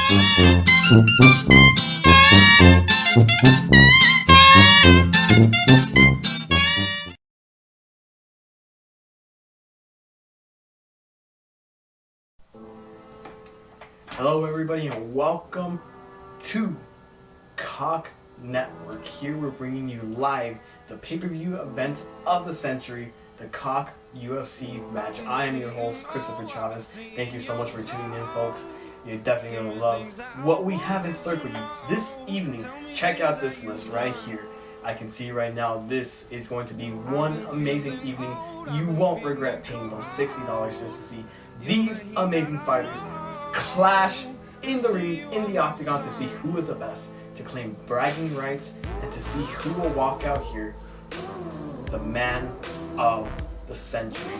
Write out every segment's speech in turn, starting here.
Hello everybody and welcome to C.O.K Network. Here we're bringing you live the pay-per-view event of the century, the C.O.K UFC match. I am your host, Christopher Chavez. Thank you so much for tuning in, folks. You're definitely going to love what we have in store for you this evening. Check out this list right here. I can see right now this is going to be one amazing evening. You won't regret paying those $60 just to see these amazing fighters clash in the ring, in the octagon, to see who is the best, to claim bragging rights, and to see who will walk out here the man of the century.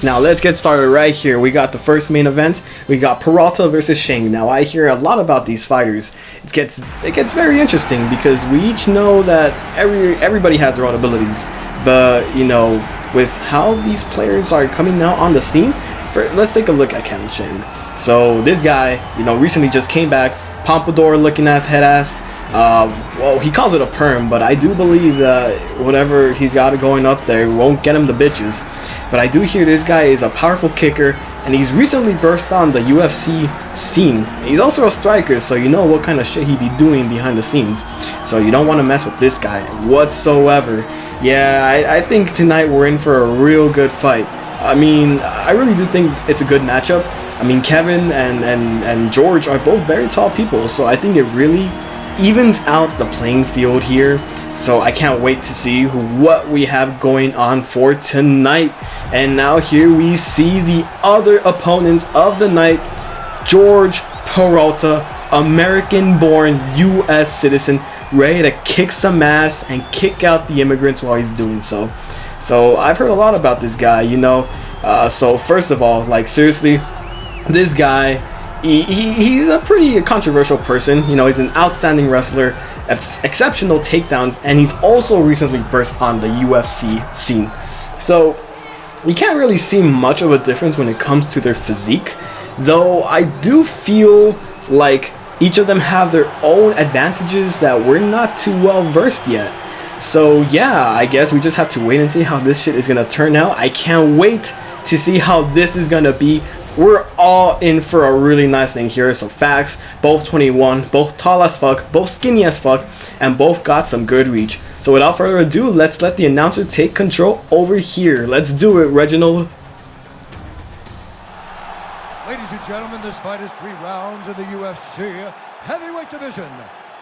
Now let's get started right here. We got the first main event. We got Pirata versus Shang. Now I hear a lot about these fighters. It gets very interesting because we each know that everybody has their own abilities. But you know, with how these players are coming now on the scene, let's take a look at Kevin Shang. So this guy, you know, recently just came back, pompadour looking ass, head ass. Well, he calls it a perm, but I do believe that whatever he's got going up there won't get him the bitches. But I do hear this guy is a powerful kicker, and he's recently burst on the UFC scene. He's also a striker, so you know what kind of shit he be doing behind the scenes. So you don't want to mess with this guy whatsoever. Yeah, I think tonight we're in for a real good fight. I mean, I really do think it's a good matchup. I mean, Kevin and George are both very tall people, so I think it really evens out the playing field here. So I can't wait to see what we have going on for tonight. And now here we see the other opponent of the night, George Pirata, American-born U.S. citizen, ready to kick some ass and kick out the immigrants while he's doing so. So I've heard a lot about this guy, you know. So first of all, like seriously, this guy, he's a pretty controversial person. You know, he's an outstanding wrestler, exceptional takedowns, and he's also recently burst on the UFC scene. So you can't really see much of a difference when it comes to their physique, though I do feel like each of them have their own advantages that we're not too well versed yet. So yeah, I guess we just have to wait and see how this shit is gonna turn out. I can't wait to see how this is gonna be. We're all in for a really nice thing here. So facts, both 21, both tall as fuck, both skinny as fuck, and both got some good reach. So without further ado, let's let the announcer take control over here. Let's do it, Reginald. Ladies and gentlemen, this fight is 3 rounds in the UFC heavyweight division.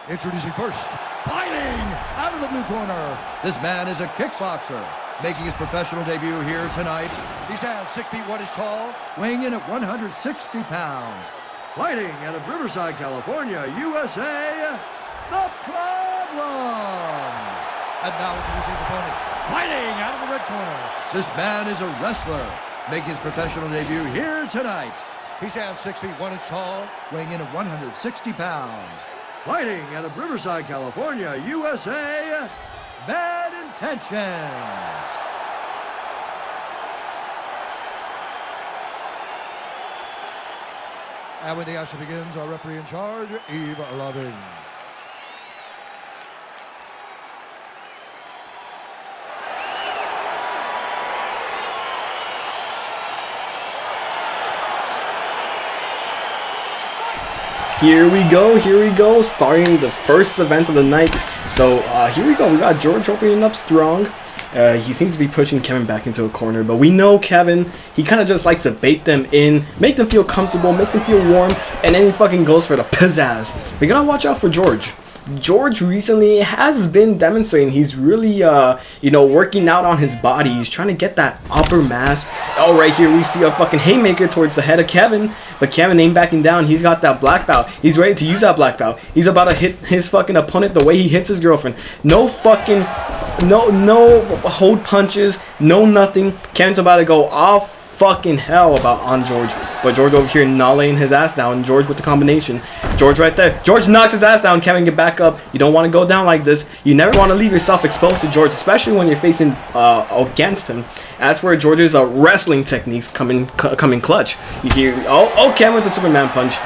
Introducing first, fighting out of the blue corner. This man is a kickboxer, making his professional debut here tonight. He stands 6 feet 1 inch tall, weighing in at 160 pounds. Fighting out of Riverside, California, USA, The Problem. And now introducing his opponent, fighting out of the red corner. This man is a wrestler, making his professional debut here tonight. He stands 6 feet 1 inch tall, weighing in at 160 pounds. Fighting out of Riverside, California, USA, Bad Intentions. And when the action begins, our referee in charge, Eve Loving. Here we go, starting the first event of the night. So here we go, we got George opening up strong. He seems to be pushing Kevin back into a corner, but we know Kevin, he kind of just likes to bait them in, make them feel comfortable, make them feel warm, and then he fucking goes for the pizzazz. We gotta watch out for George. George recently has been demonstrating he's really, working out on his body. He's trying to get that upper mass. Oh, right here we see a fucking haymaker towards the head of Kevin, but Kevin ain't backing down. He's got that black belt. He's ready to use that black belt. He's about to hit his fucking opponent the way he hits his girlfriend. No hold punches, no nothing. Kevin's about to go off fucking hell on George, but George over here not laying his ass down. George with the combination. George right there. George knocks his ass down. Kevin, get back up. You don't want to go down like this. You never want to leave yourself exposed to George, especially when you're facing against him. That's where George's wrestling techniques come in clutch. You hear, Kevin with the Superman punch.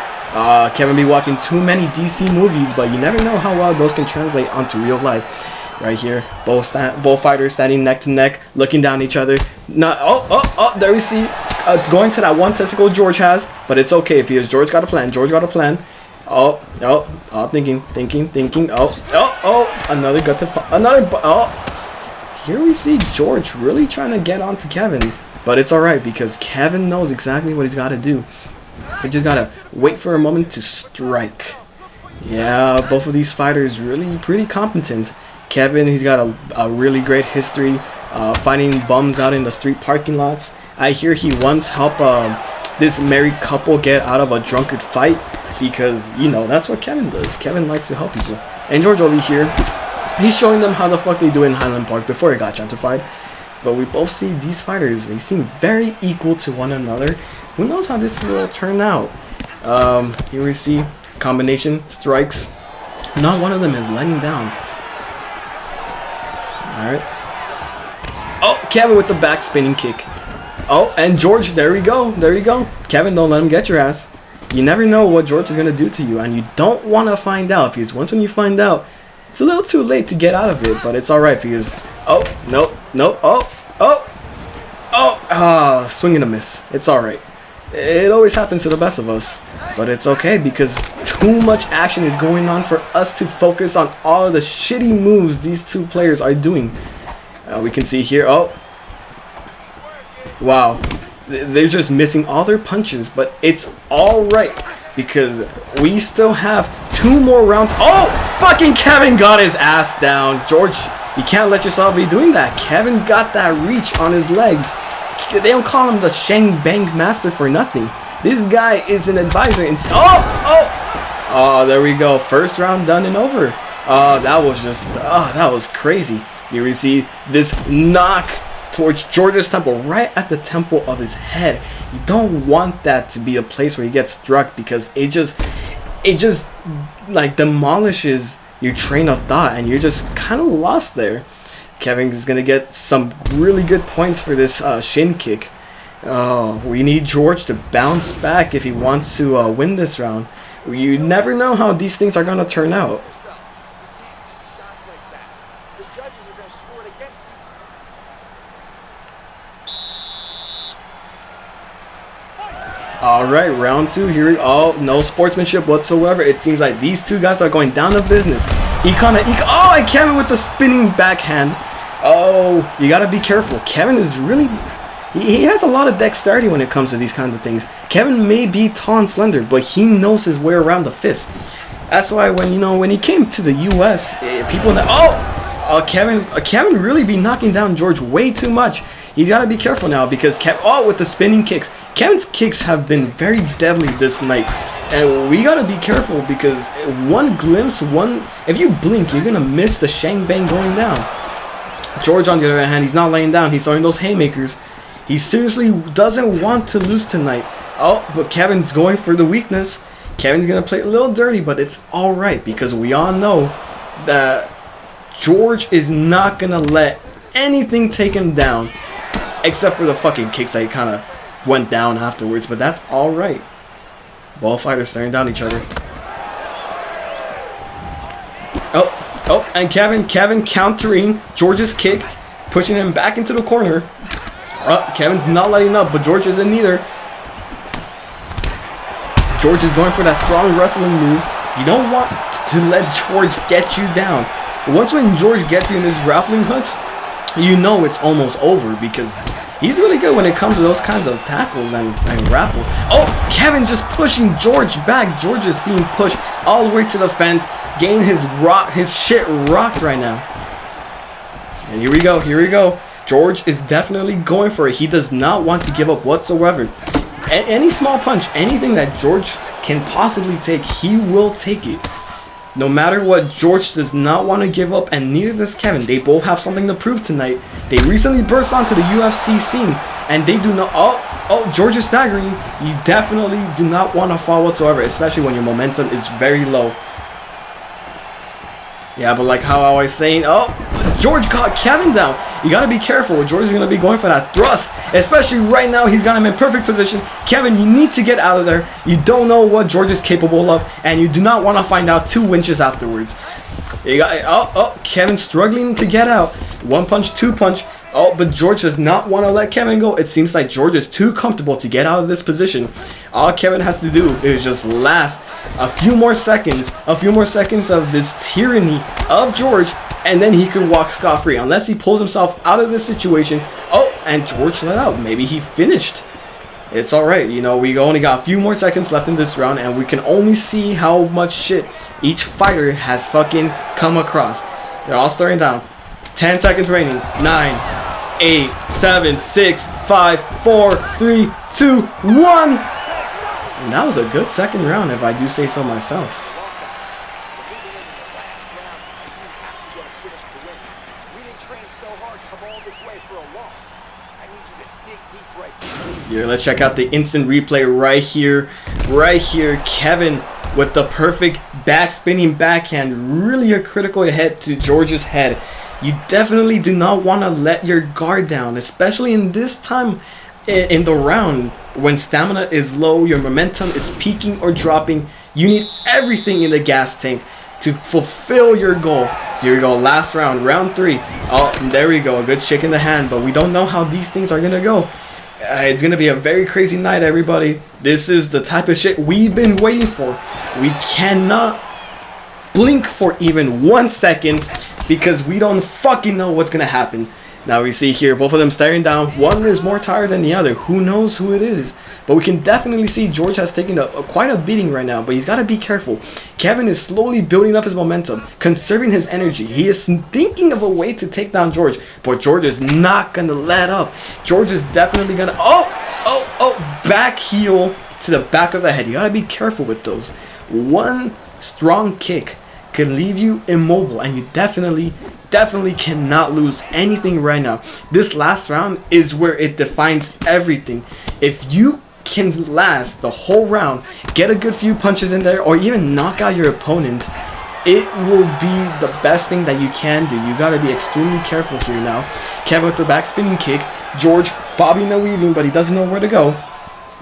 Kevin be watching too many DC movies, but you never know how well those can translate onto real life. Right here, both fighters standing neck to neck, looking down at each other. There we see going to that one testicle George has, but it's okay because George got a plan. Thinking. Another gut to Here we see George really trying to get onto Kevin, but it's all right because Kevin knows exactly what he's got to do. He just gotta wait for a moment to strike. Yeah, both of these fighters really pretty competent. Kevin, he's got a really great history fighting bums out in the street parking lots. I hear he once helped this married couple get out of a drunkard fight because, that's what Kevin does. Kevin likes to help people. And George over here, he's showing them how the fuck they do in Highland Park before he got gentrified. But we both see these fighters, they seem very equal to one another. Who knows how this will turn out? Here we see combination strikes. Not one of them is letting down. Alright. Kevin with the back spinning kick. And George, there we go. Kevin, don't let him get your ass. You never know what George is going to do to you, and you don't want to find out, because once when you find out, it's a little too late to get out of it, but it's alright, because... swing and a miss. It's alright. It always happens to the best of us, but it's okay because too much action is going on for us to focus on all of the shitty moves these two players are doing. We can see here, wow, they're just missing all their punches, but it's alright because we still have 2 more rounds. Fucking Kevin got his ass down. George, you can't let yourself be doing that. Kevin got that reach on his legs. They don't call him the Shang Bang Master for nothing. This guy is an advisor. And there we go. First round done and over. That was just, that was crazy. Here we see this knock towards George's temple, right at the temple of his head. You don't want that to be a place where he gets struck because it just like demolishes your train of thought and you're just kind of lost there. Kevin is going to get some really good points for this shin kick. We need George to bounce back if he wants to win this round. You never know how these things are going to turn out. Alright, round 2 here. No sportsmanship whatsoever. It seems like these two guys are going down to business. And Kevin with the spinning backhand. You gotta be careful. Kevin is really... He has a lot of dexterity when it comes to these kinds of things. Kevin may be tall and slender, but he knows his way around the fist. That's why when he came to the U.S., people... Kevin really be knocking down George way too much. He's got to be careful now because with the spinning kicks. Kevin's kicks have been very deadly this night. And we got to be careful because one glimpse, if you blink, you're going to miss the Shang Bang going down. George, on the other hand, he's not laying down. He's throwing those haymakers. He seriously doesn't want to lose tonight. But Kevin's going for the weakness. Kevin's gonna play a little dirty, but it's alright because we all know that George is not gonna let anything take him down, except for the fucking kicks that he kind of went down afterwards, but that's alright. Ball fighters staring down each other. Oh, and Kevin countering George's kick, pushing him back into the corner. Kevin's not letting up, but George isn't either. George is going for that strong wrestling move. You don't want to let George get you down. Once when George gets you in his grappling hooks, you know it's almost over because he's really good when it comes to those kinds of tackles and grapples. Oh, Kevin just pushing George back. George is being pushed all the way to the fence, getting his shit rocked right now. And here we go. George is definitely going for it. He does not want to give up whatsoever. Any small punch, anything that George can possibly take, he will take it. No matter what, George does not want to give up, and neither does Kevin. They both have something to prove tonight. They recently burst onto the UFC scene, and they do not... Oh, George is staggering. You definitely do not want to fall whatsoever, especially when your momentum is very low. Yeah, but like how I was saying, George got Kevin down. You got to be careful. George is going to be going for that thrust, especially right now. He's got him in perfect position. Kevin, you need to get out of there. You don't know what George is capable of, and you do not want to find out 2 winches afterwards. You got Kevin struggling to get out. 1 punch, 2 punch. But George does not want to let Kevin go. It seems like George is too comfortable to get out of this position. All Kevin has to do is just last a few more seconds of this tyranny of George, and then he could walk scot-free unless he pulls himself out of this situation. And George let out. Maybe he finished. It's alright. You know, we only got a few more seconds left in this round, and we can only see how much shit each fighter has fucking come across. They're all staring down. 10 seconds remaining. 9, 8, 7, 6, 5, 4, 3, 2, 1. And that was a good second round, if I do say so myself. Here, let's check out the instant replay right here. Right here, Kevin with the perfect back spinning backhand. Really a critical hit to George's head. You definitely do not want to let your guard down, especially in this time in the round when stamina is low, your momentum is peaking or dropping. You need everything in the gas tank to fulfill your goal. Here we go, last round, round 3. There we go, a good shake in the hand, but we don't know how these things are gonna go. It's gonna be a very crazy night, everybody. This is the type of shit we've been waiting for. We cannot blink for even 1 second because we don't fucking know what's gonna happen. Now we see here both of them staring down. One is more tired than the other. Who knows who it is? But we can definitely see George has taken quite a beating right now, but he's got to be careful. Kevin is slowly building up his momentum, conserving his energy. He is thinking of a way to take down George, but George is not going to let up. George is definitely going to... back heel to the back of the head. You got to be careful with those. One strong kick can leave you immobile, and you definitely cannot lose anything right now. This last round is where it defines everything. If you can last the whole round, get a good few punches in there, or even knock out your opponent, it will be the best thing that you can do. You gotta be extremely careful here now. Kevin with the back spinning kick. George bobbing and weaving, but he doesn't know where to go.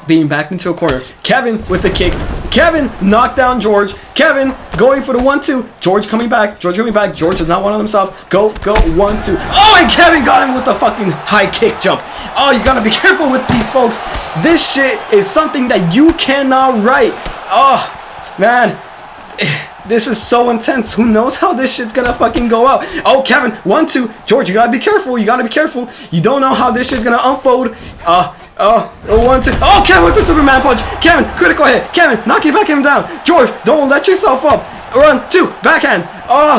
Being backed into a corner. Kevin with the kick. Kevin knocked down George. Kevin going for the 1-2. George coming back. George does not want on himself. Go, 1-2. And Kevin got him with the fucking high kick jump. You gotta be careful with these folks. This shit is something that you cannot write. Man. This is so intense. Who knows how this shit's gonna fucking go out. Kevin, 1-2. George, you gotta be careful. You don't know how this shit's gonna unfold. 1-2. Kevin with the Superman punch. Kevin, critical hit. Kevin, knocking back him down. George, don't let yourself up. 1-2. Backhand.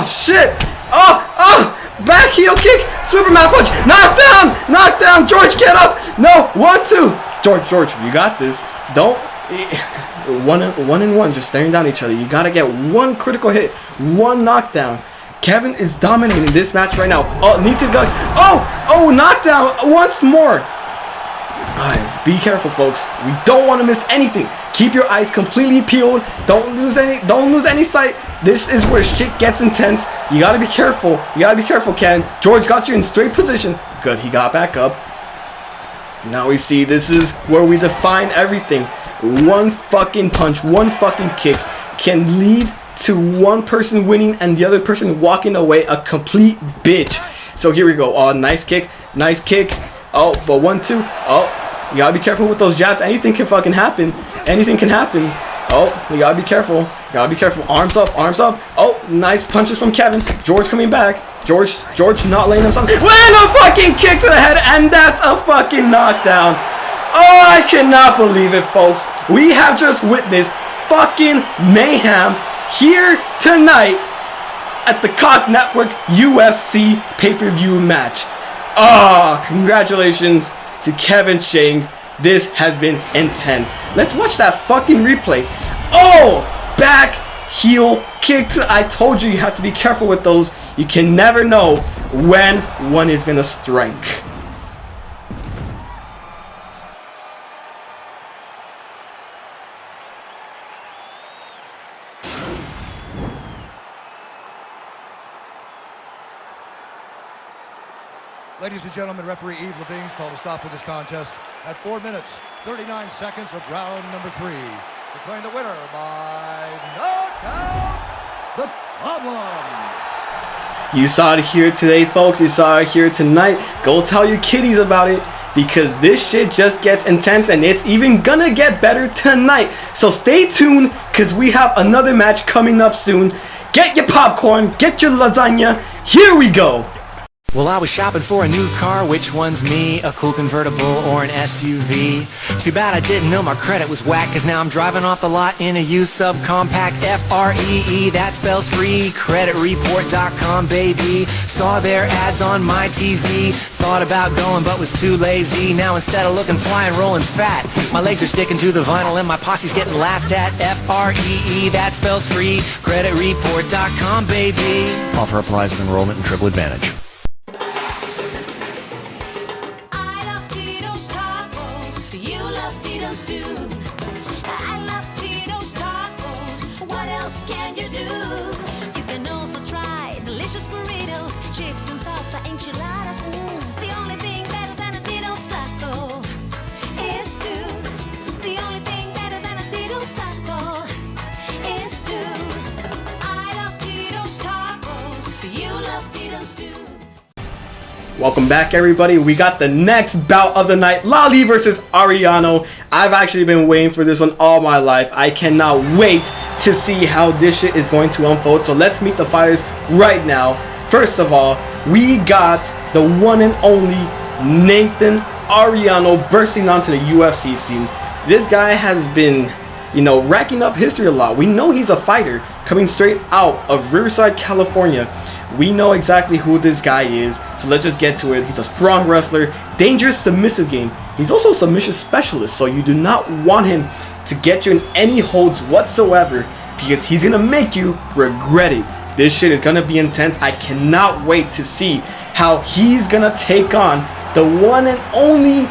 Shit. Back heel kick. Superman punch. Knock down. George, get up. No. 1-2. George, you got this. Don't. One and one, just staring down each other. You gotta get one critical hit, one knockdown. Kevin is dominating this match right now. Need to go. Knockdown once more. Alright, be careful, folks. We don't want to miss anything. Keep your eyes completely peeled. Don't lose any sight. This is where shit gets intense. You gotta be careful. You gotta be careful, Ken. George got you in straight position. Good, he got back up. Now we see this is where we define everything. One fucking punch, one fucking kick can lead to one person winning and the other person walking away a complete bitch. So here we go. Oh, nice kick. Nice kick. Oh, but 1-2. Oh, you gotta be careful with those jabs. Anything can fucking happen. Anything can happen. Oh, you gotta be careful. You gotta be careful. Arms up, arms up. Oh, nice punches from Kevin. George coming back. George not laying him something. When a fucking kick to the head, and that's a fucking knockdown. Oh, I cannot believe it, folks. We have just witnessed fucking mayhem here tonight at the C.O.K Network UFC pay-per-view match. Oh, congratulations to Kevin Shang. This has been intense. Let's watch that fucking replay. Oh, back heel kick. I told you have to be careful with those. You can never know when one is gonna strike. Ladies and gentlemen, referee Yves Levine's called a stop to this contest at 4 minutes, 39 seconds of round number 3. Declaring the winner by knockout, the Problem. You saw it here today, folks. You saw it here tonight. Go tell your kiddies about it, because this shit just gets intense, and it's even gonna get better tonight. So stay tuned, because we have another match coming up soon. Get your popcorn, get your lasagna. Here we go. Well, I was shopping for a new car. Which one's me? A cool convertible or an SUV? Too bad I didn't know my credit was whack, cause now I'm driving off the lot in a used subcompact. F-R-E-E, that spells free. Creditreport.com, baby. Saw their ads on my TV. Thought about going but was too lazy. Now instead of looking fly and rolling fat, my legs are sticking to the vinyl and my posse's getting laughed at. F-R-E-E, that spells free. Creditreport.com, baby. Offer applies with enrollment and triple advantage. Can you do? You can also try delicious burritos, chips and salsa, enchiladas. The only thing better than a Tito's taco is stew. The only thing better than a Tito's taco is stew. I love Tito's tacos. You love Tito's too. Welcome back, everybody. We got the next bout of the night, Lali versus Ariano. I've actually been waiting for this one all my life. I cannot wait to see how this shit is going to unfold. So let's meet the fighters right now. First of all, we got the one and only Nathan Ariano bursting onto the UFC scene. This guy has been, racking up history a lot. We know he's a fighter coming straight out of Riverside, California. We know exactly who this guy is, so let's just get to it. He's a strong wrestler, dangerous submissive game. He's also a submission specialist, so you do not want him to get you in any holds whatsoever, because he's gonna make you regret it. This shit is gonna be intense. I cannot wait to see how he's gonna take on the one and only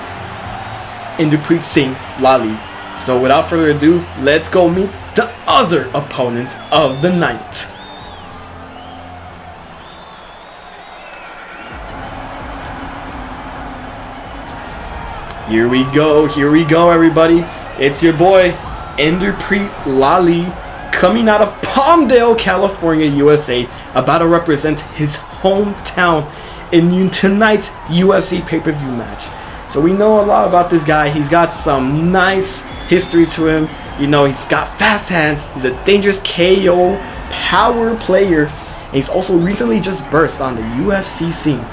Inderpreet Singh Lali. So without further ado, let's go meet the other opponents of the night. Here we go, everybody. It's your boy, Inderpreet Lali, coming out of Palmdale, California, USA, about to represent his hometown in tonight's UFC pay-per-view match. So we know a lot about this guy. He's got some nice history to him. He's got fast hands. He's a dangerous KO power player. And he's also recently just burst on the UFC scene.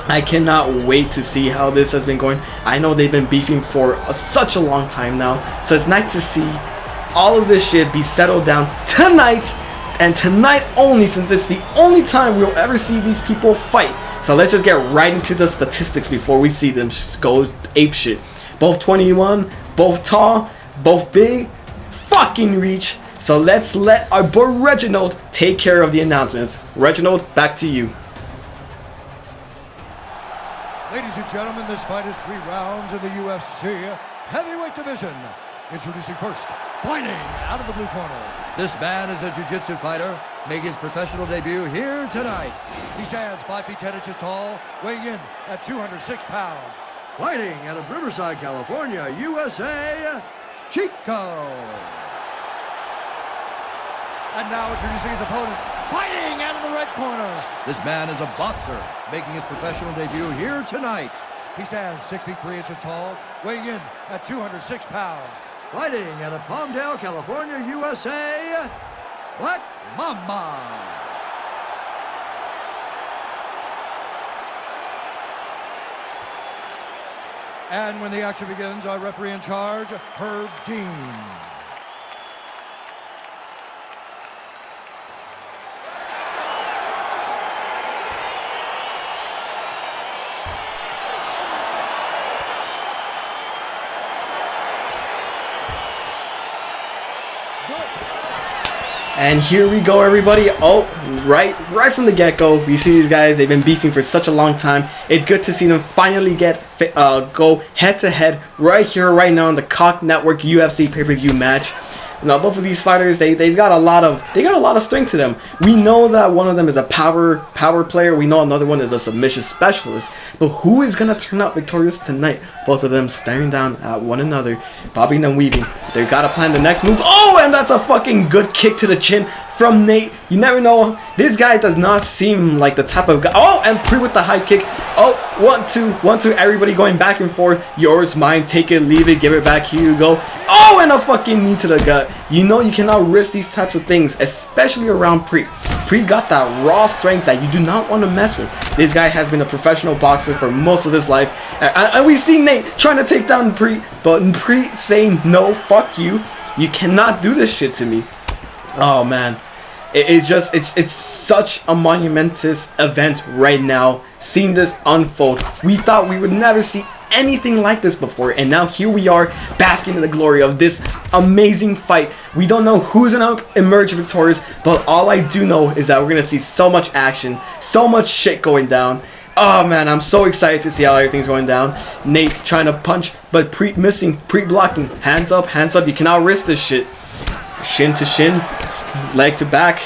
I cannot wait to see how this has been going. I know they've been beefing for such a long time now, so it's nice to see all of this shit be settled down tonight, and tonight only, since it's the only time we'll ever see these people fight. So let's just get right into the statistics before we see them go ape shit. Both 21, both tall, both big, fucking reach. So let's let our boy Reginald take care of the announcements. Reginald, back to you. Ladies Ladies and gentlemen, this fight is 3 rounds in the UFC heavyweight division. Introducing first, fighting out of the blue corner. This man is a jiu-jitsu fighter, making his professional debut here tonight. He stands 5 feet 10 inches tall, weighing in at 206 pounds. Fighting out of Riverside, California, USA, Chico. And now introducing his opponent, fighting out of the red corner. This man is a boxer, making his professional debut here tonight. He stands 6 feet 3 inches tall, weighing in at 206 pounds. Fighting out of Palmdale, California, USA, Black Mamba. And when the action begins, our referee in charge, Herb Dean. And here we go, everybody. Oh, right from the get-go, we see these guys. They've been beefing for such a long time. It's good to see them finally go head-to-head right here, right now on the C.O.K Network UFC pay-per-view match. Now, both of these fighters, they've got a lot of strength to them. We know that one of them is a power player. We know another one is a submission specialist. But who is gonna turn out victorious tonight? Both of them staring down at one another, bobbing and weaving. They gotta plan the next move. Oh, and that's a fucking good kick to the chin from Nate. You never know. This guy does not seem like the type of guy. Oh, and Pre with the high kick. Oh, 1, 2. Everybody going back and forth. Yours, mine. Take it, leave it, give it back. Here you go. Oh, and a fucking knee to the gut. You know you cannot risk these types of things, especially around Pre. Pre got that raw strength that you do not want to mess with. This guy has been a professional boxer for most of his life. And we see Nate trying to take down Pre, but Pre saying, no, fuck you. You cannot do this shit to me. Oh, man. It's such a monumentous event right now, seeing this unfold. We thought we would never see anything like this before, and now here we are basking in the glory of this amazing fight. We don't know who's gonna emerge victorious, but all I do know is that we're gonna see so much action, so much shit going down. Oh man, I'm so excited to see how everything's going down. Nate trying to punch, but Pre missing, Pre blocking. Hands up, you cannot risk this shit. Shin to shin, leg to back.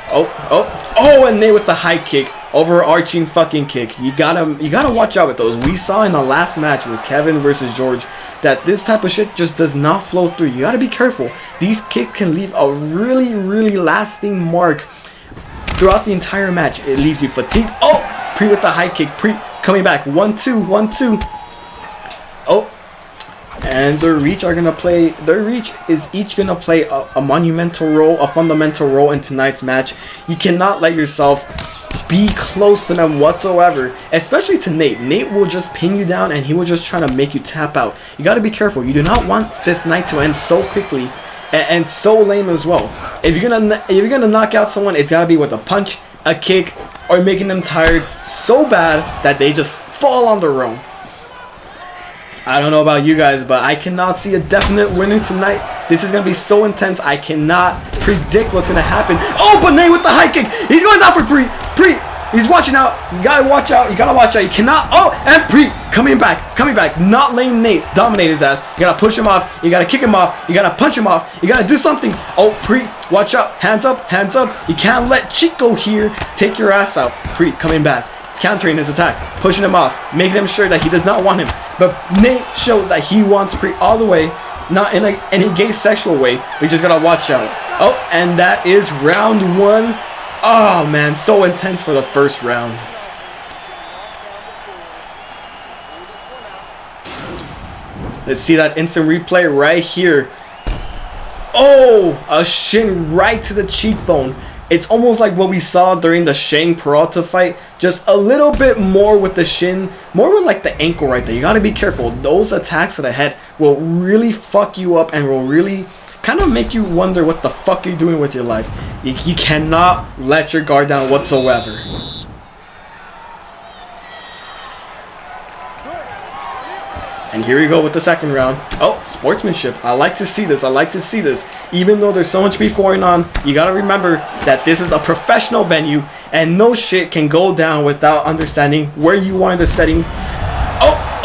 Oh, and Nate with the high kick, overarching fucking kick. You gotta watch out with those. We saw in the last match with Kevin versus George that this type of shit just does not flow through. You gotta be careful. These kicks can leave a really, really lasting mark throughout the entire match. It leaves you fatigued. Oh, Pre with the high kick. Pre coming back. 1, 2, 1, 2. Oh. And their reach is each gonna play a monumental role, a fundamental role in tonight's match. You cannot let yourself be close to them whatsoever, especially to Nate. Nate will just pin you down and he will just try to make you tap out. You gotta be careful. You do not want this night to end so quickly and so lame as well. If you're gonna knock out someone, it's gotta be with a punch, a kick, or making them tired so bad that they just fall on their own. I don't know about you guys, but I cannot see a definite winner tonight. This is going to be so intense. I cannot predict what's going to happen. Oh, but Nate with the high kick. He's going down for Pre. He's watching out. You got to watch out. You got to watch out. You cannot. Oh, and Pre coming back. Not letting Nate dominate his ass. You got to push him off. You got to kick him off. You got to punch him off. You got to do something. Oh, Pre, watch out. Hands up. You can't let Chico here take your ass out. Pre coming back. Countering his attack, pushing him off, making him sure that he does not want him. But Nate shows that he wants Pre all the way, not in any gay sexual way. We just gotta watch out. Oh, and that is round 1. Oh man, so intense for the first round. Let's see that instant replay right here. Oh, a shin right to the cheekbone. It's almost like what we saw during the Shang Pirata fight, just a little bit more with the shin, more with like the ankle right there. You gotta be careful. Those attacks to the head will really fuck you up and will really kind of make you wonder what the fuck you're doing with your life. You cannot let your guard down whatsoever. And here we go with the second round. Oh, sportsmanship. I like to see this. I like to see this. Even though there's so much beef going on, you gotta remember that this is a professional venue and no shit can go down without understanding where you are in the setting.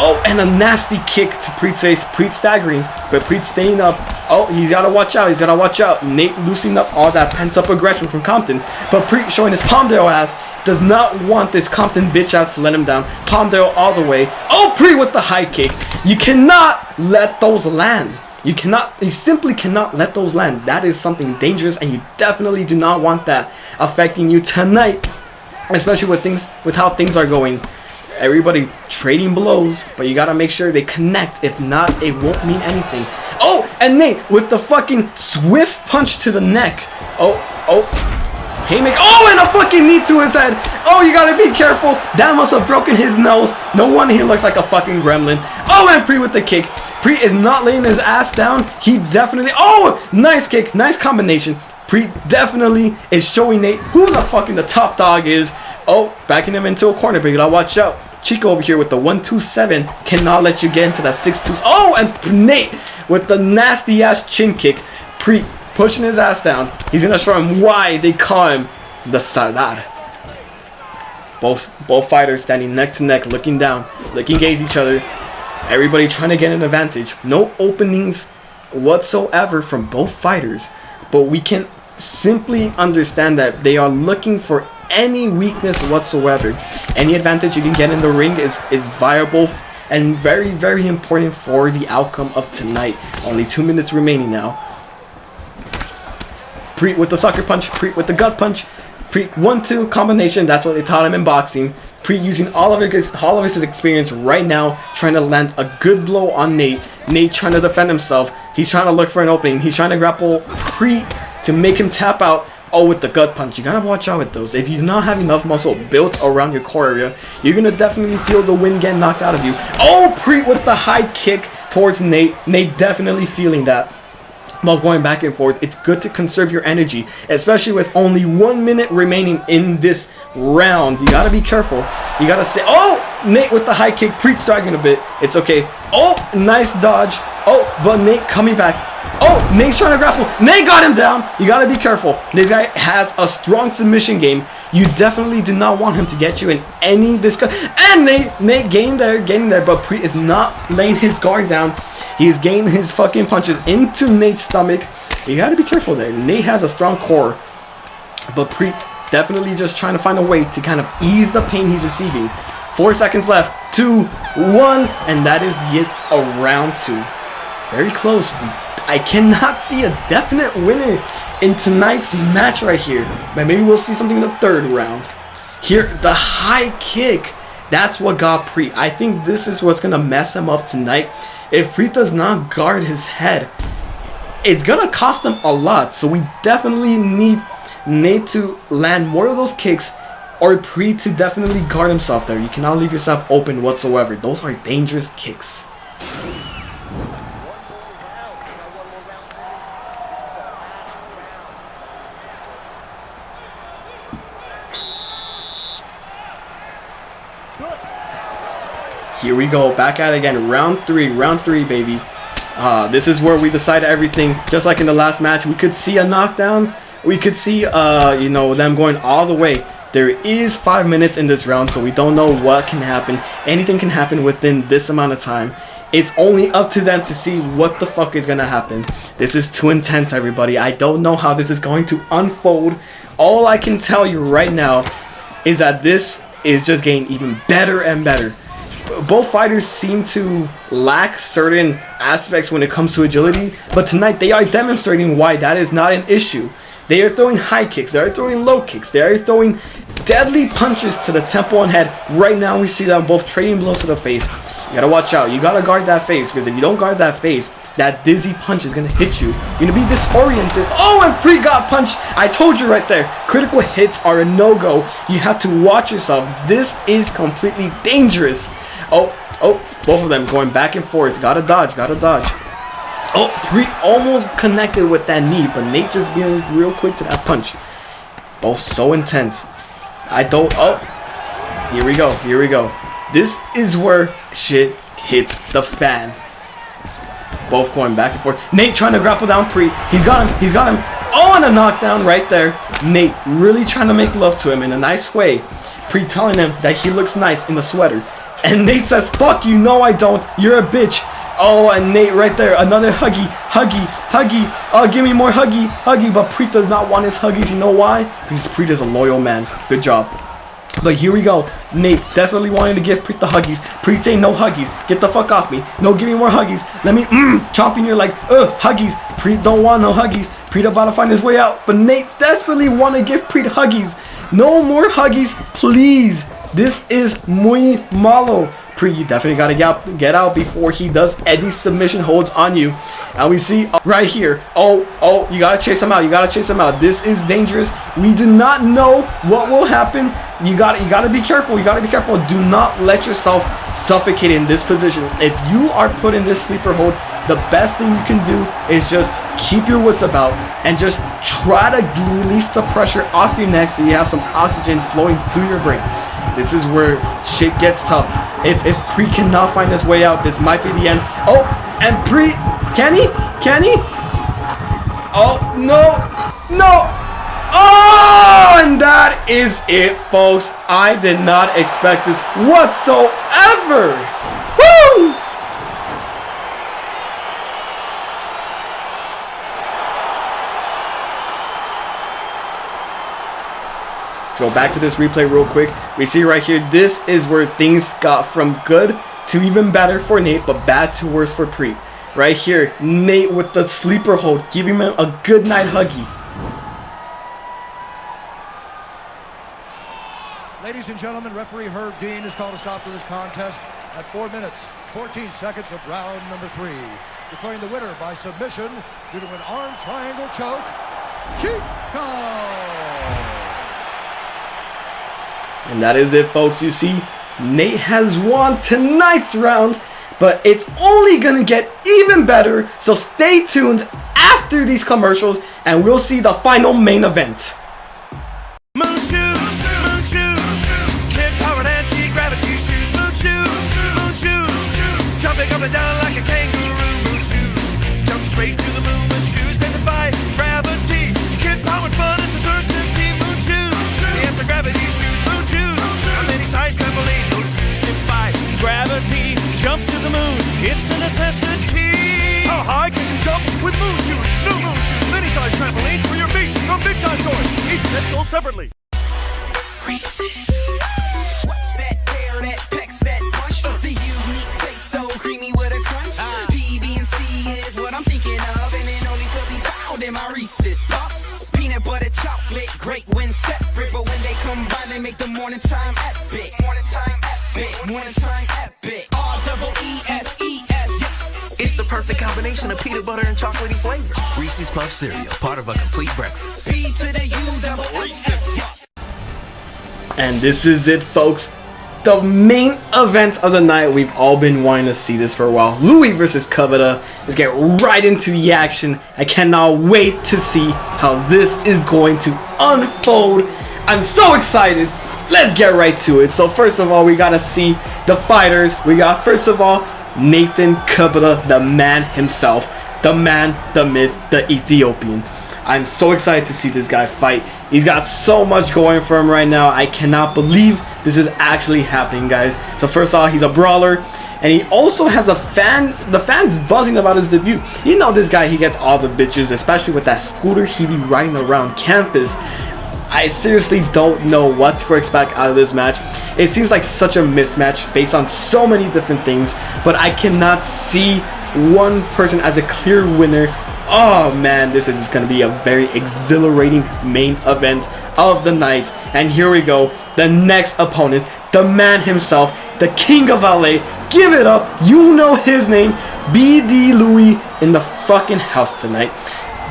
Oh, and a nasty kick to Preet's face. Preet staggering, but Preet staying up. Oh, he's gotta watch out. He's gotta watch out. Nate loosening up all that pent-up aggression from Compton, but Preet showing his Palmdale ass. Does not want this Compton bitch ass to let him down. Palmdale all the way. Oh, Preet with the high kick. You cannot let those land. You simply cannot let those land. That is something dangerous, and you definitely do not want that affecting you tonight, especially with how things are going. Everybody trading blows, but you gotta make sure they connect. If not, it won't mean anything. Oh, and Nate with the fucking swift punch to the neck. Oh. Haymaker. Oh, and a fucking knee to his head. Oh, you gotta be careful. That must have broken his nose. No wonder he looks like a fucking gremlin. Oh, and Preet with the kick. Preet is not laying his ass down. He definitely... Oh, nice kick. Nice combination. Preet definitely is showing Nate who the fucking the top dog is. Oh, backing him into a corner, but you gotta watch out. Chico over here with the 1-2-7 cannot let you get into that 6-2. Oh, and Nate with the nasty ass chin kick. Preet pushing his ass down. He's gonna show him why they call him the Sardar. Both fighters standing neck to neck, looking down, looking gaze each other. Everybody trying to get an advantage. No openings whatsoever from both fighters, but we can simply understand that they are looking for any weakness whatsoever. Any advantage you can get in the ring is viable and very, very important for the outcome of tonight. Only 2 minutes remaining now. Preet with the sucker punch, Preet with the gut punch, Preet 1-2 combination. That's what they taught him in boxing. Preet using all of his experience right now, trying to land a good blow on Nate. Nate trying to defend himself. He's trying to look for an opening. He's trying to grapple Preet to make him tap out. Oh, with the gut punch. You gotta watch out with those. If you do not have enough muscle built around your core area, you're gonna definitely feel the wind get knocked out of you. Oh, Preet with the high kick towards Nate. Nate definitely feeling that. While going back and forth, it's good to conserve your energy, especially with only 1 minute remaining in this round. You gotta be careful. You gotta say, oh, Nate with the high kick. Preet striking a bit. It's okay. Oh, nice dodge. Oh, but Nate coming back. Oh, Nate's trying to grapple. Nate got him down. You gotta be careful. This guy has a strong submission game. You definitely do not want him to get you in any discussion. And Nate getting there, but Preet is not laying his guard down. He's getting his fucking punches into Nate's stomach. You gotta be careful there. Nate has a strong core, but Preet definitely just trying to find a way to kind of ease the pain he's receiving. 4 seconds left. 2, 1, and that is the end of round 2. Very close. I cannot see a definite winner in tonight's match right here, but maybe we'll see something in the third round. Here, the high kick. That's what got Preet. I think this is what's gonna mess him up tonight. If Preet does not guard his head, it's gonna cost him a lot. So we definitely need Nate to land more of those kicks, or Preet to definitely guard himself there. You cannot leave yourself open whatsoever. Those are dangerous kicks. Here we go, back at it again. Round three, baby. This is where we decide everything. Just like in the last match, we could see a knockdown. We could see, them going all the way. There is 5 minutes in this round, so we don't know what can happen. Anything can happen within this amount of time. It's only up to them to see what the fuck is gonna happen. This is too intense, everybody. I don't know how this is going to unfold. All I can tell you right now is that this is just getting even better and better. Both fighters seem to lack certain aspects when it comes to agility, but tonight they are demonstrating why that is not an issue. They are throwing high kicks, they are throwing low kicks, they are throwing deadly punches to the temple and head. Right now we see them both trading blows to the face. You gotta watch out, you gotta guard that face, because if you don't guard that face, that dizzy punch is gonna hit you. You're gonna be disoriented. Oh, and Preet got punched. I told you right there, critical hits are a no-go. You have to watch yourself. This is completely dangerous. Oh, both of them going back and forth. Gotta dodge. Oh, Preet almost connected with that knee, but Nate just being real quick to that punch. Both so intense. Oh, here we go. This is where shit hits the fan. Both going back and forth. Nate trying to grapple down Pre. He's got him. He's got him. Oh, and a knockdown right there. Nate really trying to make love to him in a nice way. Pre telling him that he looks nice in the sweater. And Nate says, fuck you, no I don't. You're a bitch. Oh, and Nate right there. Another huggy. Huggy. Huggy. Oh, give me more huggy. Huggy. But Pre does not want his huggies. You know why? Because Pre is a loyal man. Good job. But here we go. Nate desperately wanting to give Preet the huggies. Preet saying no huggies. Get the fuck off me. No, give me more huggies. Let me chomping your leg. Huggies. Preet don't want no huggies. Preet about to find his way out. But Nate desperately want to give Preet huggies. No more huggies, please. This is muy malo. Preet, you definitely gotta get out before he does any submission holds on you. And we see right here. Oh, you gotta chase him out. You gotta chase him out. This is dangerous. We do not know what will happen. You gotta be careful. You gotta be careful. Do not let yourself suffocate in this position. If you are put in this sleeper hold, the best thing you can do is just keep your wits about and just try to release the pressure off your neck so you have some oxygen flowing through your brain. This is where shit gets tough. If Pre cannot find his way out, this might be the end. Oh, and Pre, can he? Can he? Oh, no. Oh, and that is it, folks. I did not expect this whatsoever. Woo! Let's go back to this replay real quick. We see right here, this is where things got from good to even better for Nate, but bad to worse for Pre. Right here, Nate with the sleeper hold, giving him a good night huggy. Ladies and gentlemen, referee Herb Dean has called a stop to this contest at 4 minutes, 14 seconds of round number 3. Declaring the winner by submission due to an arm triangle choke, C.O.K. And that is it, folks. You see, Nate has won tonight's round, but it's only going to get even better. So stay tuned after these commercials, and we'll see the final main event. Moon shoes, kid-powered anti-gravity shoes. Moon shoes, jumping up and down like a kangaroo. Moon shoes, jump straight to the moon with shoes that defy gravity. Kid-powered fun is a certainty. Moon shoes, the anti-gravity shoes. Moon shoes, a many-size trampoline. Those shoes defy gravity. Jump to the moon, it's a necessity. How high can you jump with moon shoes? New moon shoes, many-size trampolines for your feet from Big Time Toys. Each set sold separately. Reese's. What's that pear, that pecs, that punch? The unique taste, so creamy with a crunch. PB and C is what I'm thinking of, and it only could be found in my Reese's Puffs. Peanut butter chocolate, great when separate, but when they combine, they make the morning time epic. Morning time epic. Morning time epic. R-double-E-S-E-S. It's the perfect combination of peanut butter and chocolatey flavor. Reese's Puff cereal, part of a complete breakfast. P to the U double Reese's. And this is it, folks. The main event of the night. We've all been wanting to see this for a while. Louis versus Kavita. Let's get right into the action. I cannot wait to see how this is going to unfold. I'm so excited. Let's get right to it. So first of all, we gotta see the fighters. We got, first of all, Nathan Kavita, the man himself. The man, the myth, the Ethiopian. I'm so excited to see this guy fight. He's got so much going for him right now. I cannot believe this is actually happening, guys. So first off, he's a brawler, and he also has a fan. The fans buzzing about his debut. You know this guy, he gets all the bitches, especially with that scooter he be riding around campus. I seriously don't know what to expect out of this match. It seems like such a mismatch based on so many different things, but I cannot see one person as a clear winner. Oh man, this is going to be a very exhilarating main event of the night. And here we go, the next opponent, the man himself, the king of LA. Give it up, you know his name, BD Louis in the fucking house tonight.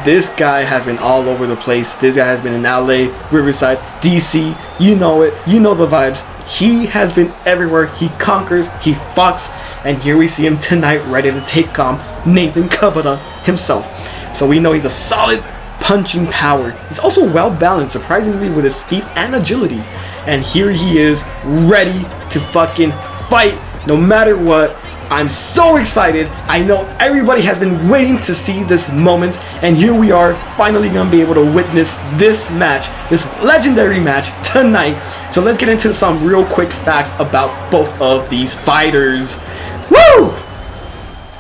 This guy has been all over the place. This guy has been in LA, Riverside, DC, you know it, you know the vibes. He has been everywhere. He conquers, he fucks, and here we see him tonight ready to take on Nathan Kavita himself. So we know he's a solid punching power. He's also well balanced, surprisingly, with his speed and agility. And here he is, ready to fucking fight no matter what. I'm so excited. I know everybody has been waiting to see this moment, and here we are, finally gonna be able to witness this match, this legendary match tonight. So let's get into some real quick facts about both of these fighters. Woo!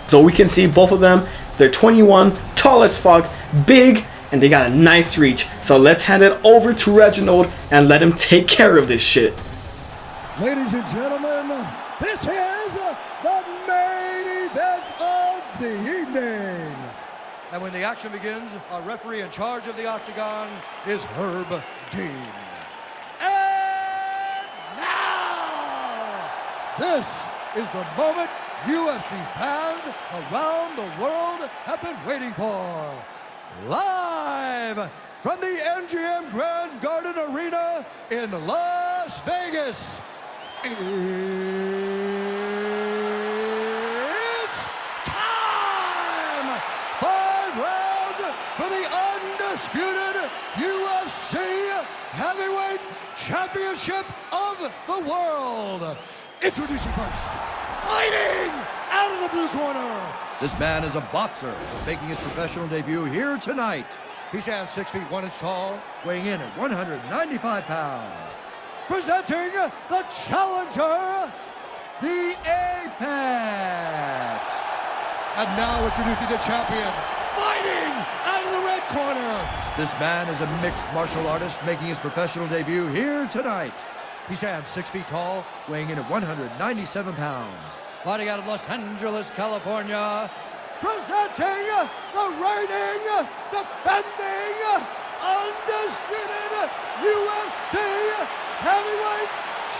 So we can see both of them. They're 21, tall as fuck, big, and they got a nice reach. So let's hand it over to Reginald and let him take care of this shit. Ladies and gentlemen, this is the main event of the evening. And when the action begins, our referee in charge of the octagon is Herb Dean. And now, this is the moment UFC fans around the world have been waiting for. Live from the MGM Grand Garden Arena in Las Vegas. It's time! 5 rounds for the undisputed UFC Heavyweight Championship of the world. Introducing first, fighting out of the blue corner. This man is a boxer, making his professional debut here tonight. He stands 6 feet 1 inch tall, weighing in at 195 pounds. Presenting the challenger, the Apex. And now introducing the champion, fighting out of the red corner. This man is a mixed martial artist, making his professional debut here tonight. He stands 6 feet tall, weighing in at 197 pounds. Fighting out of Los Angeles, California, presenting the reigning, defending, undisputed UFC Heavyweight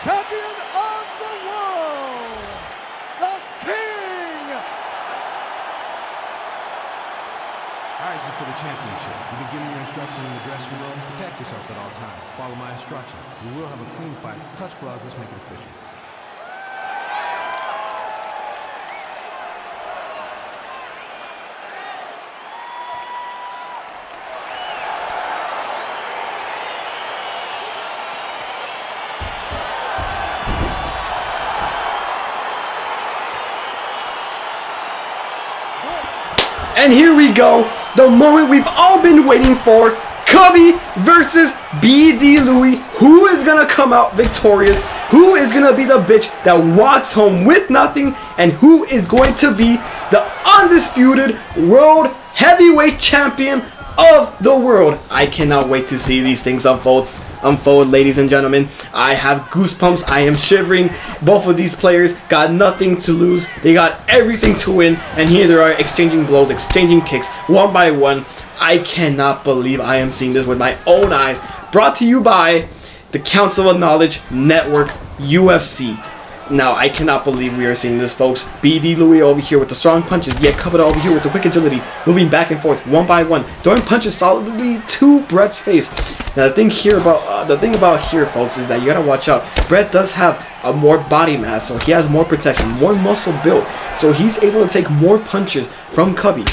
Champion of the world, the King! All right, this is for the championship. You can give me your instructions in the dressing room. Protect yourself at all times. Follow my instructions. We will have a clean fight. Touch gloves. Let's make it official. And here we go, the moment we've all been waiting for. Cubby versus BD Louie. Who is gonna come out victorious? Who is gonna be the bitch that walks home with nothing? And who is going to be the undisputed world heavyweight champion of the world? I cannot wait to see these things unfold, ladies and gentlemen. I have goosebumps. I am shivering. Both of these players got nothing to lose. They got everything to win. And here they are exchanging blows, exchanging kicks, one by one. I cannot believe I am seeing this with my own eyes. Brought to you by the Council of Knowledge Network UFC. Now, I cannot believe we are seeing this, folks. BD Louie over here with the strong punches, yet covered over here with the quick agility, moving back and forth, one by one, throwing punches solidly to Brett's face. Now, the thing about here, folks, is that you gotta watch out. Brett does have a more body mass, so he has more protection, more muscle built, so he's able to take more punches from Cubby.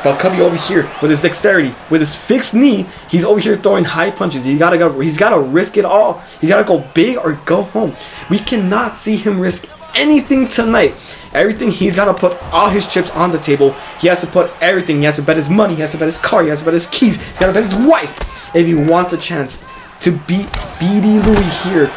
But Cubby over here with his dexterity, with his fixed knee, he's over here throwing high punches. He's gotta risk it all. He's gotta go big or go home. We cannot see him risk anything tonight. Everything, he's gotta put all his chips on the table. He has to put everything. He has to bet his money. He has to bet his car. He has to bet his keys. He's gotta bet his wife if he wants a chance to beat BD Louie here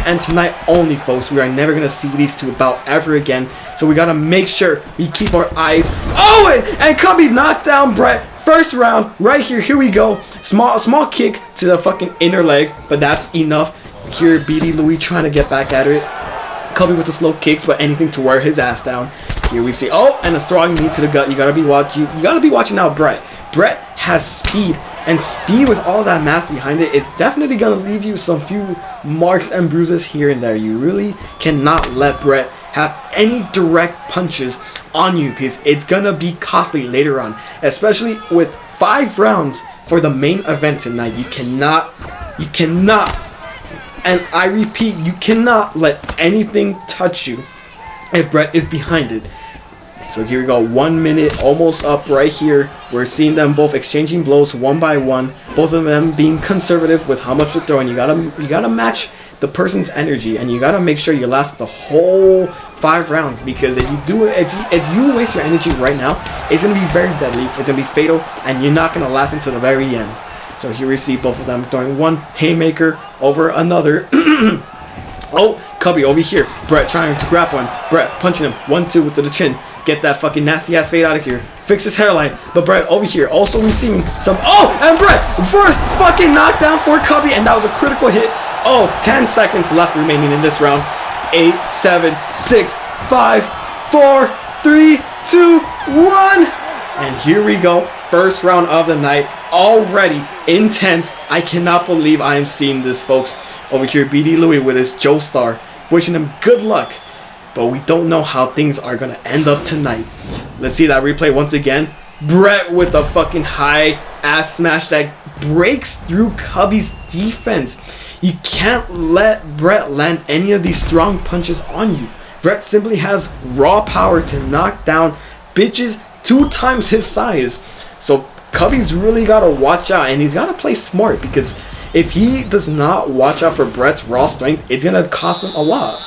and tonight only, folks. We are never gonna see these two about ever again, so we gotta make sure we keep our eyes. Oh, and Cubby knocked down Brett. First round right here we go. Small kick to the fucking inner leg, but that's enough. Here BD Louie trying to get back at it. Cubby with the slow kicks, but anything to wear his ass down. Here we see, oh, and a strong knee to the gut. You gotta be watching out, Brett. Brett has speed, and speed with all that mass behind it is definitely gonna leave you some few marks and bruises here and there. You really cannot let Brett have any direct punches on you, because it's gonna be costly later on, especially with 5 rounds for the main event tonight. You cannot, and I repeat, you cannot let anything touch you if Brett is behind it. So here we go, 1 minute almost up right here. We're seeing them both exchanging blows one by one. Both of them being conservative with how much they're throwing. You gotta match the person's energy, and you gotta make sure you last the whole 5 rounds, because if you do it, if you waste your energy right now, it's gonna be very deadly. It's gonna be fatal, and you're not gonna last until the very end. So here we see both of them throwing one haymaker over another. Oh, Cubby over here. Brett trying to grab one. Brett punching him. 1-2 to the chin. Get that fucking nasty ass fade out of here. Fix his hairline. But Brett over here also receiving some. Oh, and Brett first fucking knockdown for Cubby, and that was a critical hit. Oh, 10 seconds left remaining in this round. 8, 7, 6, 5, 4, 3, 2, 1. And here we go. First round of the night. Already intense. I cannot believe I am seeing this, folks. Over here, BD Louie with his Joe Star. Wishing him good luck. But we don't know how things are going to end up tonight. Let's see that replay once again. Brett with a fucking high ass smash that breaks through Cubby's defense. You can't let Brett land any of these strong punches on you. Brett simply has raw power to knock down bitches 2 times his size. So Cubby's really got to watch out, and he's got to play smart, because if he does not watch out for Brett's raw strength, it's going to cost him a lot.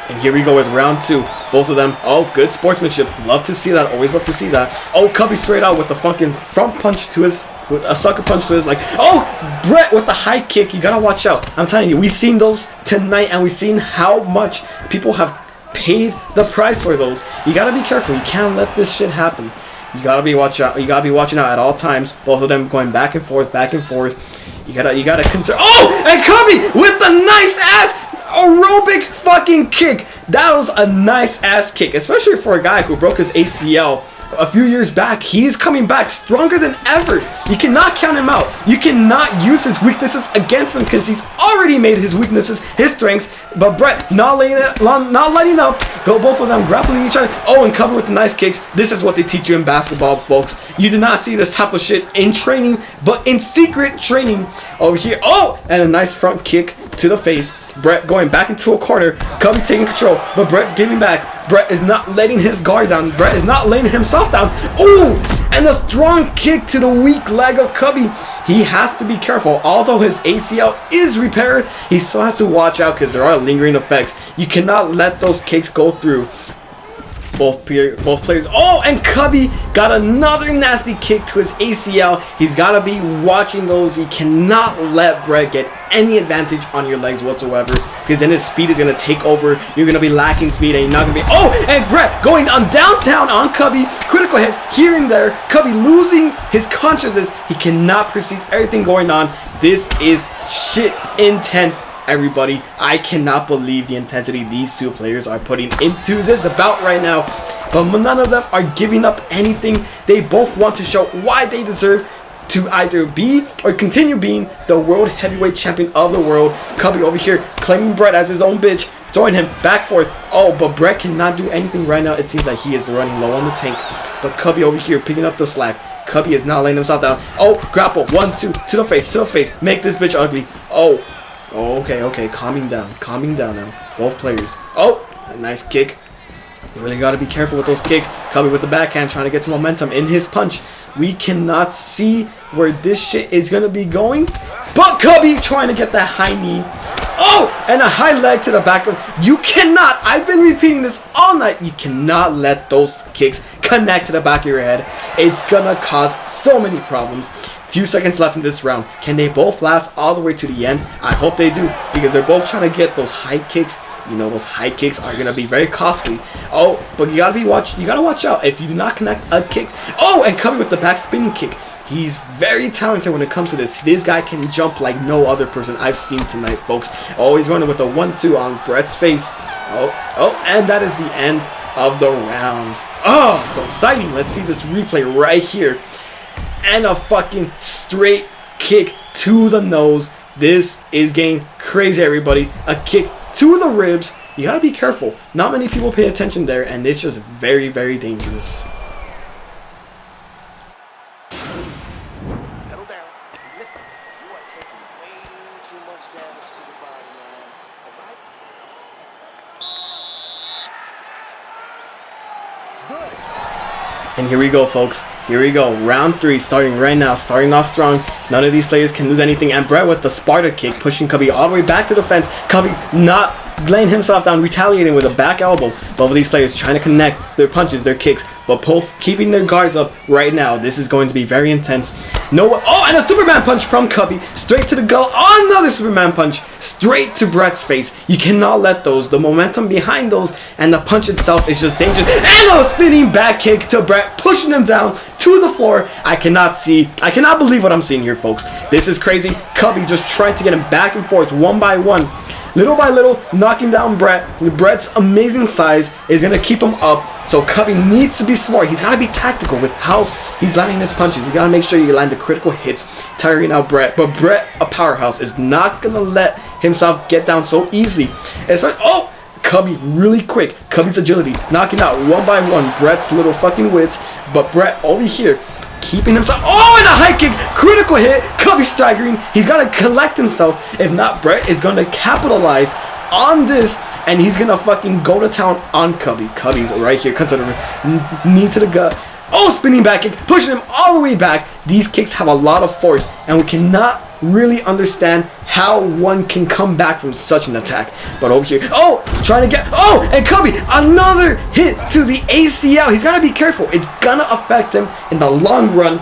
And here we go with round 2. Both of them. Oh, good sportsmanship. Love to see that. Always love to see that. Oh, Cubby straight out with the fucking front punch to his, with a sucker punch to his, like, oh, Brett with the high kick. You gotta watch out. I'm telling you, we've seen those tonight, and we've seen how much people have paid the price for those. You gotta be careful. You can't let this shit happen. You gotta be watching out at all times. Both of them going back and forth, back and forth. You gotta consider. Oh, and Cubby with the nice ass aerobic fucking kick. That was a nice ass kick, especially for a guy who broke his ACL a few years back. He's coming back stronger than ever. You cannot count him out. You cannot use his weaknesses against him, because he's already made his weaknesses his strengths. But Brett not letting up. Go, both of them grappling each other. Oh, and Cubby with the nice kicks. This is what they teach you in basketball, folks. You do not see this type of shit in training, but in secret training over here. Oh, and a nice front kick to the face. Brett going back into a corner. Cubby taking control, but Brett giving back. Brett is not letting his guard down. Brett is not letting himself down. Ooh, and a strong kick to the weak leg of Cubby. He has to be careful. Although his ACL is repaired, he still has to watch out, because there are lingering effects. You cannot let those kicks go through. Both players. Oh, and Cubby got another nasty kick to his ACL. He's got to be watching those. He cannot let Brett get any advantage on your legs whatsoever, because then his speed is going to take over. You're going to be lacking speed, and you're not going to be. Oh, and Brett going on downtown on Cubby. Critical hits here and there. Cubby losing his consciousness. He cannot perceive everything going on. This is shit intense. Everybody, I cannot believe the intensity these two players are putting into this bout right now. But none of them are giving up anything. They both want to show why they deserve to either be or continue being the world heavyweight champion of the world. Cubby over here claiming Brett as his own bitch, throwing him back forth. Oh, but Brett cannot do anything right now. It seems like he is running low on the tank. But Cubby over here picking up the slack. Cubby is not laying himself down. Oh, grapple. 1, 2, to the face. Make this bitch ugly. Oh, okay. Calming down now. Both players. Oh, a nice kick. You really got to be careful with those kicks. Cubby with the backhand trying to get some momentum in his punch. We cannot see where this shit is going to be going. But Cubby trying to get that high knee. Oh, and a high leg to the back of. You cannot. I've been repeating this all night. You cannot let those kicks connect to the back of your head. It's going to cause so many problems. Few seconds left in this round. Can they both last all the way to the end? I hope they do, because they're both trying to get those high kicks. You know, those high kicks are gonna be very costly. Oh, but you gotta watch out if you do not connect a kick. Oh, and Cubby with the back spinning kick. He's very talented when it comes to this. This guy can jump like no other person I've seen tonight, folks. Oh, he's running with a 1-2 on Brett's face. Oh, and that is the end of the round. Oh, so exciting. Let's see this replay right here. And a fucking straight kick to the nose. This is getting crazy, everybody. A kick to the ribs. You gotta be careful. Not many people pay attention there, and it's just very, very dangerous. Settle down. Listen, you are taking way too much damage to the body, man. All right? And here we go, folks. Here we go. Round 3 starting right now. Starting off strong. None of these players can lose anything. And Brett with the Sparta kick, pushing Cubby all the way back to the fence. Cubby not laying himself down, retaliating with a back elbow. Both of these players trying to connect their punches, their kicks, but both keeping their guards up right now. This is going to be very intense. No, oh, and a Superman punch from Cubby, straight to the gullet. Oh, another Superman punch, straight to Brett's face. You cannot let those, the momentum behind those, and the punch itself is just dangerous. And a spinning back kick to Brett, pushing him down to the floor. I cannot believe what I'm seeing here, folks. This is crazy. Cubby just trying to get him back and forth one by one. Little by little, knocking down Brett. Brett's amazing size is going to keep him up. So Cubby needs to be smart. He's got to be tactical with how he's landing his punches. You got to make sure you land the critical hits, tiring out Brett. But Brett, a powerhouse, is not going to let himself get down so easily. Oh! Cubby really quick. Cubby's agility, knocking out one by one Brett's little fucking wits. But Brett over here, keeping himself. Oh, and a high kick, critical hit. Cubby staggering. He's got to collect himself. If not, Brett is going to capitalize on this, and he's going to fucking go to town on Cubby. Cubby's right here, considering knee to the gut. Oh, spinning back kick, pushing him all the way back. These kicks have a lot of force, and we cannot really understand how one can come back from such an attack. But over here, oh, trying to get, oh, and Cubby, another hit to the ACL. He's got to be careful. It's going to affect him in the long run.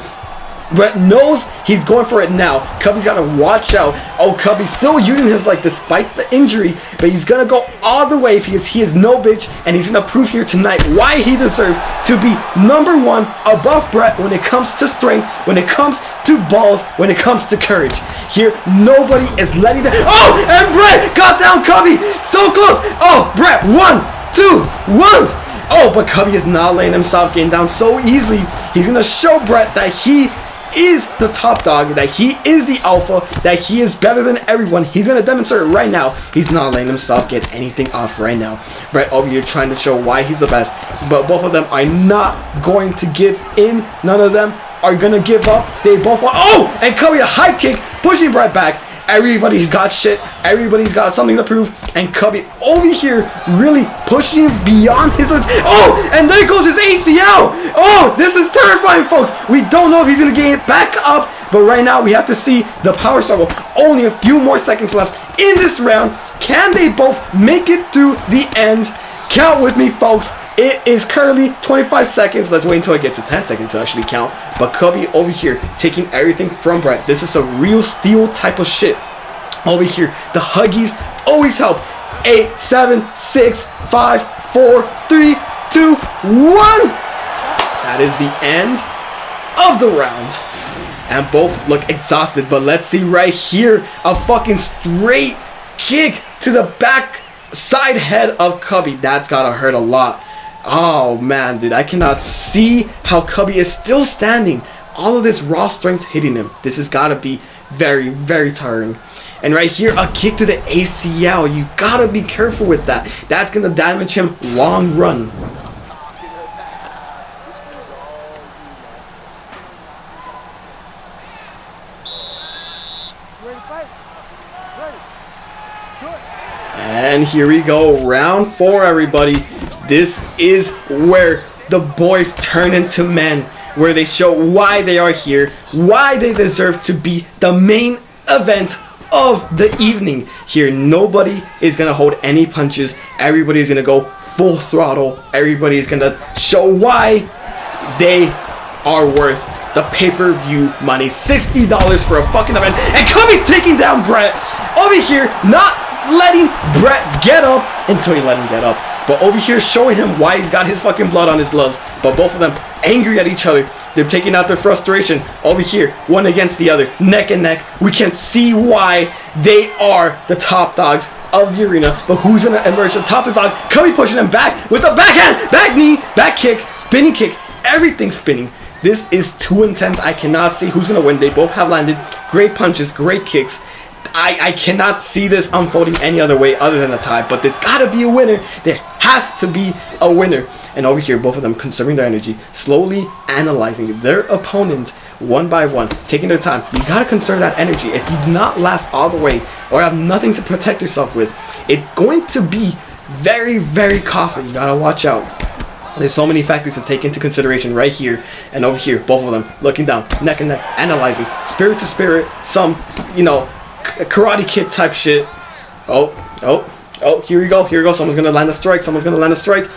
Brett knows he's going for it now. Cubby's got to watch out. Oh, Cubby's still using his leg despite the injury, but he's going to go all the way because he is no bitch, and he's going to prove here tonight why he deserves to be number one above Brett when it comes to strength, when it comes to balls, when it comes to courage. Here, nobody is letting that. Oh, and Brett got down Cubby. So close. Oh, Brett, 1, 2, 1. Oh, but Cubby is not letting himself get down so easily. He's going to show Brett that he is the top dog, that he is the alpha, that he is better than everyone. He's going to demonstrate it right now. He's not letting himself get anything off right now. Brett over here trying to show why he's the best, but both of them are not going to give in. None of them are going to give up. They both want, oh, and Cubby a high kick, pushing Brett back. Everybody's got shit. Everybody's got something to prove. And Cubby over here really pushing beyond his limits. Oh, and there goes his ACL. Oh, this is terrifying, folks. We don't know if he's going to get it back up. But right now, we have to see the power struggle. Only a few more seconds left in this round. Can they both make it through the end? Count with me, folks. It is currently 25 seconds. Let's wait until it gets to 10 seconds to actually count. But Cubby over here taking everything from Brett. This is a real steel type of shit. Over here, the huggies always help. 8, 7, 6, 5, 4, 3, 2, 1. That is the end of the round. And both look exhausted. But let's see right here. A fucking straight kick to the back side head of Cubby. That's gotta hurt a lot. Oh man, dude, I cannot see how Cubby is still standing. All of this raw strength hitting him. This has gotta be very, very tiring. And right here, a kick to the ACL. You gotta be careful with that. That's gonna damage him long run. And here we go, round 4, everybody. This is where the boys turn into men, where they show why they are here, why they deserve to be the main event of the evening. Here, nobody is gonna hold any punches. Everybody's gonna go full throttle. Everybody's gonna show why they are worth the pay-per-view money. $60 for a fucking event. And Cubby taking down Brett over here, not letting Brett get up until he let him get up. But over here showing him why he's got his fucking blood on his gloves. But both of them angry at each other. They're taking out their frustration over here, one against the other, neck and neck. We can see why they are the top dogs of the arena. But who's gonna emerge the top dog? Cubby pushing him back with a backhand, back knee, back kick, spinning kick, everything spinning. This is too intense. I cannot see who's gonna win. They both have landed great punches, great kicks. I cannot see this unfolding any other way other than a tie, but there's gotta be a winner. There has to be a winner. And over here, both of them conserving their energy, slowly analyzing their opponent one by one, taking their time. You gotta conserve that energy. If you do not last all the way or have nothing to protect yourself with, it's going to be very, very costly. You gotta watch out. There's so many factors to take into consideration right here and over here. Both of them looking down, neck and neck, analyzing, spirit to spirit, some, Karate Kid type shit. Oh, Oh, here we go. Here we go. Someone's going to land a strike. Someone's going to land a strike.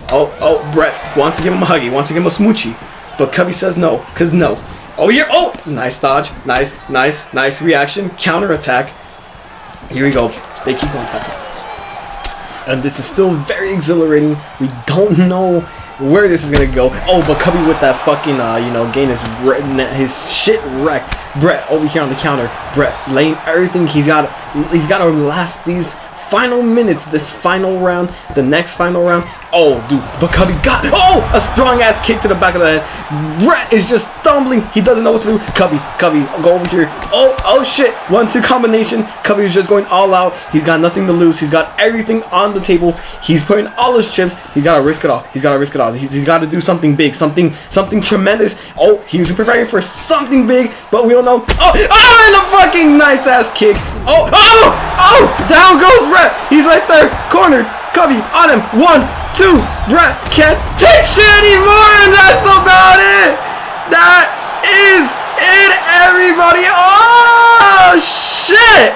Oh, Brett wants to give him a hug. He wants to give him a smoochie. But Cubby says no, because no. Oh, here. Oh, nice dodge. Nice reaction. Counter attack. Here we go. They keep going past. And this is still very exhilarating. We don't know where this is gonna go. Oh, but Cubby with that fucking, getting his shit wrecked. Brett over here on the counter. Brett laying everything he's got to last these final minutes, this final round, the next final round. Oh, dude, but Cubby got, a strong ass kick to the back of the head. Brett is just stumbling. He doesn't know what to do. Cubby, go over here. Oh shit, 1-2 combination. Cubby is just going all out. He's got nothing to lose. He's got everything on the table. He's putting all his chips. He's got to risk it all. He's got to do something big, something tremendous. Oh, he's preparing for something big, but we don't know. And a fucking nice ass kick. Oh, down goes Brett. He's right there, cornered. Cubby on him. 1, 2. Brett can't take shit anymore, and that's about it. That is it, everybody. Oh shit.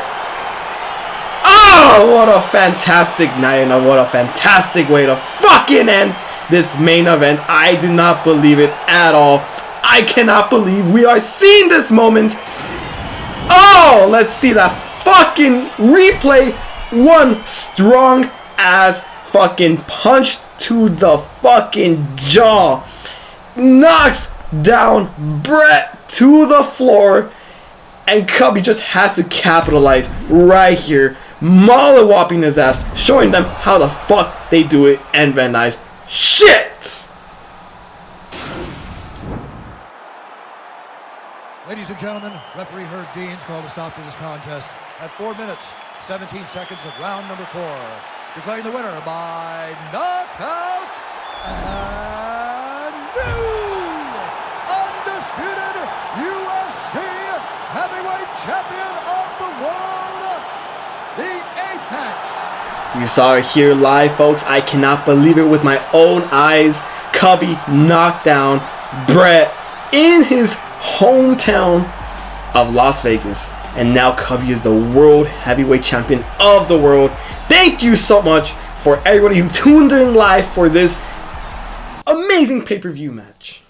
Oh, what a fantastic night, and what a fantastic way to fucking end this main event. I do not believe it at all. I cannot believe we are seeing this moment. Oh, let's see that fucking replay. One strong ass fucking punch to the fucking jaw. Knocks down Brett to the floor. And Cubby just has to capitalize right here. Mollywopping his ass. Showing them how the fuck they do it. And Van Nuys. Shit! Ladies and gentlemen, referee Herb Deans called a stop to this contest at 4 minutes, 17 seconds of round number 4. Declaring the winner by knockout and new undisputed UFC heavyweight champion of the world, the Apex. You saw it here live, folks. I cannot believe it with my own eyes. Cubby knocked down Brett in his hometown of Las Vegas, and now Cubby is the world heavyweight champion of the world. Thank you so much for everybody who tuned in live for this amazing pay-per-view match.